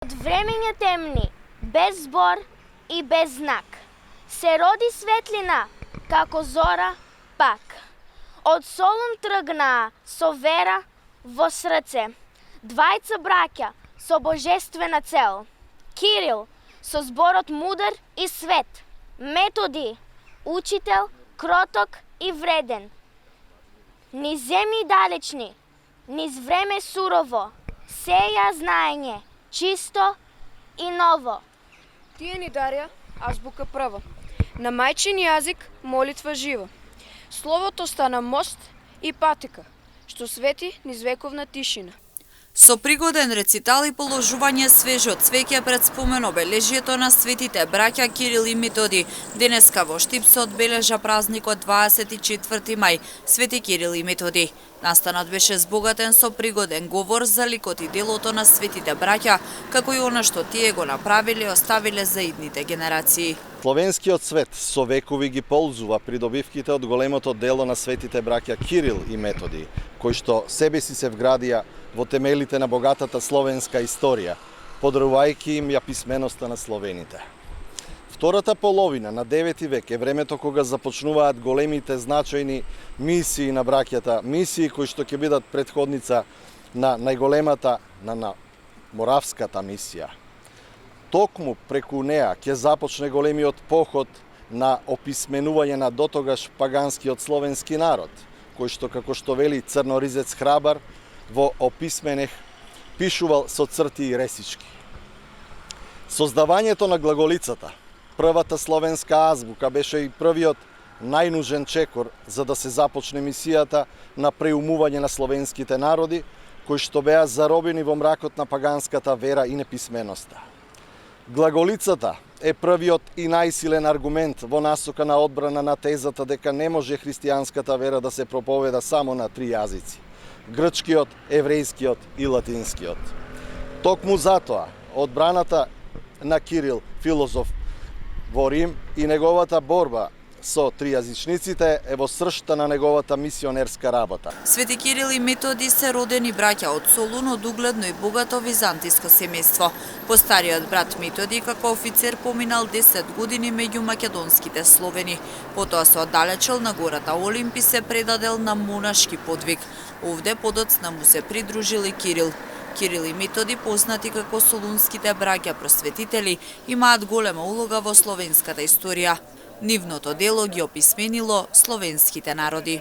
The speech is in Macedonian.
Од времења темни, без збор и без знак, се роди светлина, како зора пак. Од Солун тргнаа со вера во срце, двајца браќа со божествена цел. Кирил со зборот мудар и свет, Методи, учител, кроток и вреден. Низ земји далечни, низ време сурово, сеја знаење, чисто и ново. Тие ни дарја азбука прва, на мајчин јазик молитва жива. Словото стана мост и патека, што свети низ вековна тишина. Со пригоден рецитал и положување свежо цвеќе пред спомен обележието на светите браќа Кирил и Методи, денеска во Штип се одбележа празникот 24 мај, Свети Кирил и Методи. Настанот беше збогатен со пригоден говор за ликот и делото на светите браќа, како и она што тие го направиле и оставиле за идните генерации. Словенскиот свет со векови ги ползува придобивките од големото дело на светите браќа Кирил и Методи, кои што себе си се вградија во темелите на богатата словенска историја, подарувајќи им ја писменоста на словените. Втората половина на 9 век е времето кога започнуваат големите значајни мисии на браќата, мисии кои што ќе бидат претходница на најголемата, на Моравската мисија. Токму преку неа ќе започне големиот поход на описменување на дотогаш паганскиот словенски народ, кој што, како што вели Црноризец Храбар, во описменех пишувал со црти и ресички. Создавањето на глаголицата, првата словенска азбука, беше и првиот најнужен чекор за да се започне мисијата на преумување на словенските народи, кои што беа заробени во мракот на паганската вера и неписменоста. Глаголицата е првиот и најсилен аргумент во насока на одбрана на тезата дека не може христијанската вера да се проповеда само на 3 јазици: грчкиот, еврејскиот и латинскиот. Токму затоа, одбраната на Кирил, филозоф во Рим, и неговата борба со тријазичниците е во сршта на неговата мисионерска работа. Свети Кирил и Методи се родени браќа од Солун од угледно и богато византиско семејство. Постариот брат Методи како офицер поминал 10 години меѓу македонските словени. Потоа се оддалечил на гората Олимп и се предадел на монашки подвиг. Овде подоцна му се придружил и Кирил. Кирил и Методи, познати како солунските браќа просветители, имаат голема улога во словенската историја. Нивното дело ги описменило словенските народи.